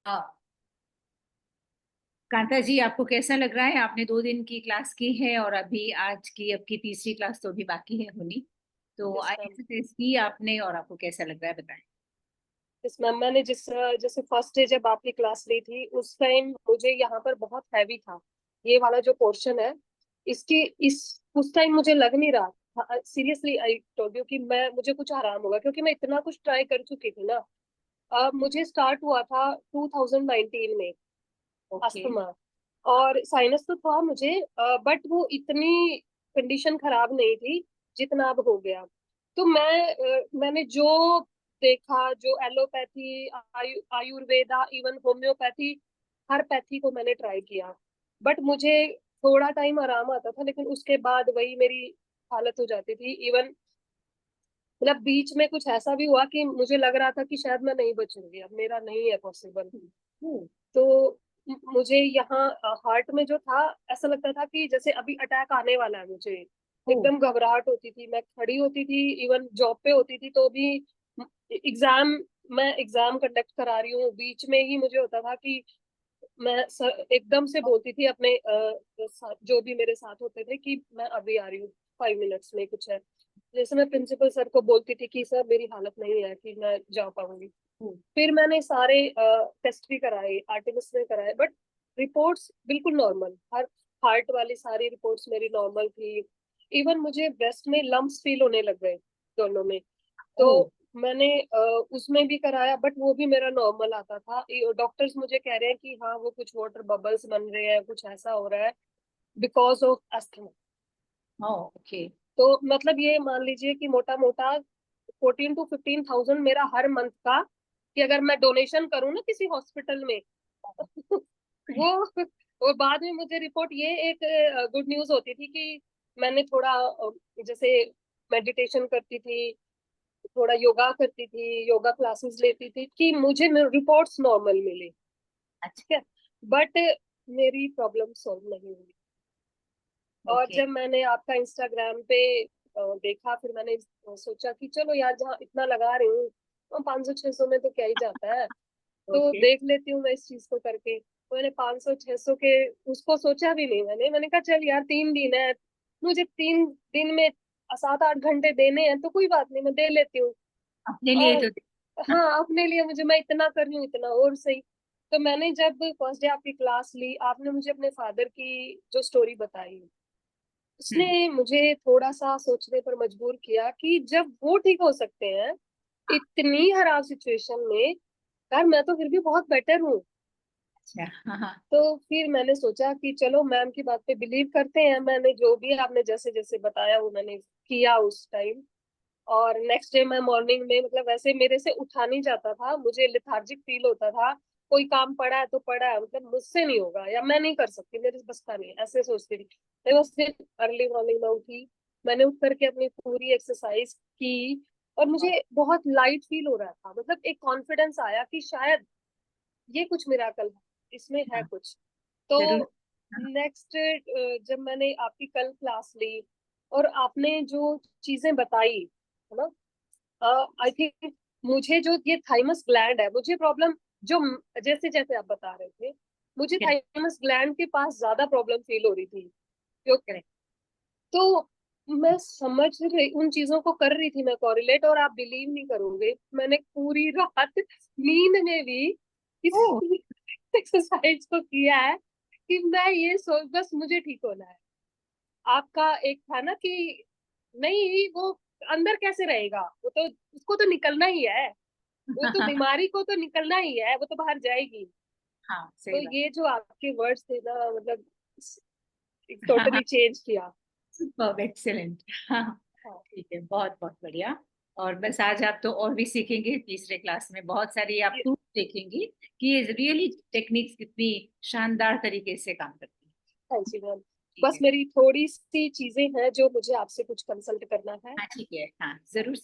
हाँ। कांता जी, आपको कैसा लग रहा है? आपने 2 दिन की क्लास की है और अभी आज की आपकी तीसरी क्लास तो अभी बाकी है होनी। तो यस मैम। एक्सरसाइज की आपने और आपको कैसा लग रहा है, बताएं। यस मैम, मैंने जैसे फर्स्ट डे जब आपकी क्लास ली थी उस टाइम मुझे यहाँ पर बहुत हैवी था। ये वाला जो पोर्शन है, इसकी इस उस टाइम मुझे लग नहीं रहा था, सीरियसली आई टोल्ड यू कि मैं मुझे कुछ आराम होगा, क्योंकि मैं इतना कुछ ट्राई कर चुकी थी ना। मुझे स्टार्ट हुआ था 2019 में ओके। अस्थमा, और साइनस तो था मुझे, बट वो इतनी कंडीशन खराब नहीं थी जितना अब हो गया। तो मैंने जो देखा, जो एलोपैथी, आयुर्वेदा, इवन होम्योपैथी, हर पैथी को मैंने ट्राई किया। बट मुझे थोड़ा टाइम आराम आता था, लेकिन उसके बाद वही मेरी हालत हो जाती थी। इवन मतलब बीच में कुछ ऐसा भी हुआ कि मुझे लग रहा था कि शायद मैं नहीं बचूंगी, अब मेरा नहीं है पॉसिबल। हम्म। तो मुझे यहाँ हार्ट में जो था, ऐसा लगता था कि जैसे अभी अटैक आने वाला है मुझे। ओ। एकदम घबराहट होती थी, मैं खड़ी होती थी, इवन जॉब पे होती थी तो भी। एग्जाम मैं एग्जाम कंडक्ट करा रही हूँ, बीच में ही मुझे होता था कि एकदम से बोलती थी अपने जो भी मेरे साथ होते थे कि मैं अभी आ रही हूँ, 5 मिनट्स में कुछ है। जैसे मैं प्रिंसिपल सर को बोलती थी कि सर मेरी हालत नहीं है कि मैं जा पाऊंगी। फिर मैंने सारे टेस्ट भी कराए, आर्टेमिस में कराए, बट रिपोर्ट्स बिल्कुल नॉर्मल। हर हार्ट वाली सारी रिपोर्ट्स मेरी नॉर्मल थी। इवन मुझे ब्रेस्ट में लम्प्स फील होने लग गए दोनों में। तो ओ। मैंने उसमें भी कराया, बट वो भी मेरा नॉर्मल आता था। डॉक्टर्स मुझे कह रहे हैं कि हाँ वो कुछ वाटर बबल्स बन रहे हैं, कुछ ऐसा हो रहा है बिकॉज ऑफ अस्थमा। ओके। तो मतलब ये मान लीजिए कि मोटा मोटा 14 to 15 थाउजेंड मेरा हर मंथ का, कि अगर मैं डोनेशन करूँ ना किसी हॉस्पिटल में वो और बाद में मुझे रिपोर्ट, ये एक गुड न्यूज होती थी कि मैंने थोड़ा जैसे मेडिटेशन करती थी, थोड़ा योगा करती थी, योगा क्लासेस लेती थी, कि मुझे रिपोर्ट्स नॉर्मल मिले। अच्छा। ठीक है, बट मेरी प्रॉब्लम सॉल्व नहीं हुई। और ओके। जब मैंने आपका इंस्टाग्राम पे देखा, फिर मैंने सोचा कि चलो यार, जहाँ इतना लगा रही हूँ तो 500-600 में तो क्या ही जाता है, तो ओके। देख लेती हूँ मैं इस चीज को करके। तो मैंने 500-600 के उसको सोचा भी नहीं। मैंने कहा चल यार, 3 दिन है, मुझे 3 दिन में 7-8 घंटे देने हैं, तो कोई बात नहीं, मैं दे लेती हूँ। अपने लिए और तो। हाँ, अपने लिए मुझे, मैं इतना कर रही हूँ, इतना और सही। तो मैंने जब फर्स्ट डे आपकी क्लास ली, आपने मुझे अपने फादर की जो स्टोरी बताई, हम्म। उसने मुझे थोड़ा सा सोचने पर मजबूर किया कि जब वो ठीक हो सकते हैं इतनी खराब सिचुएशन में, यार मैं तो फिर भी बहुत बेटर हूँ। अच्छा। हाँ हाँ। तो फिर मैंने सोचा कि चलो मैम की बात पे बिलीव करते हैं। मैंने जो भी आपने जैसे जैसे बताया वो मैंने किया उस टाइम। और नेक्स्ट डे मैं मॉर्निंग में, मतलब वैसे मेरे से उठा नहीं जाता था, मुझे लेथार्जिक फील होता था। कोई काम पड़ा है तो पड़ा है, मतलब मुझसे नहीं होगा या मैं नहीं कर सकती, मेरे से बस का नहीं, ऐसे सोचती थी। मैं उस दिन अर्ली मॉर्निंग में उठी, मैंने उठ करके अपनी पूरी एक्सरसाइज की, और मुझे बहुत लाइट फील हो रहा था। मतलब एक कॉन्फिडेंस आया कि शायद ये कुछ मिराकल है, इसमें है हाँ, कुछ। तो जरूर। हाँ। नेक्स्ट, जब मैंने आपकी कल क्लास ली और आपने जो चीजें बताई, है ना, आई थिंक मुझे जो ये थाइमस ग्लैंड है, मुझे प्रॉब्लम जो जैसे जैसे आप बता रहे थे, मुझे थाइमस ग्लैंड के पास ज्यादा प्रॉब्लम फील हो रही थी। क्यों? करेक्ट। तो मैं समझ रही, उन चीजों को कर रही थी मैं कोरिलेट, और आप बिलीव नहीं करोगे, मैंने पूरी रात नींद में भी इस ओ। एक्सरसाइज को किया है कि मैं ये सोच, बस मुझे ठीक होना है। आपका एक था ना कि नहीं वो अंदर कैसे रहेगा, वो तो उसको तो निकलना ही है, वो तो बीमारी को तो निकलना ही है, वो तो बाहर जाएगी। हाँ, तो सही बात। ये जो आपके वर्ड्स थे ना, मतलब टोटली चेंज किया। एक्सेलेंट। हाँ। हाँ। ठीक है, बहुत बहुत बढ़िया। और बस आज आप तो और भी सीखेंगे, तीसरे क्लास में बहुत सारी आप ये प्रूफ देखेंगी कि ये रियली टेक्निक्स कितनी शानदार तरीके से काम करती है। हाँ जी मैम। ठीक बस है। मेरी थोड़ी सी चीजें हैं जो मुझे आपसे कुछ कंसल्ट करना है। हाँ ठीक है, हाँ जरूर।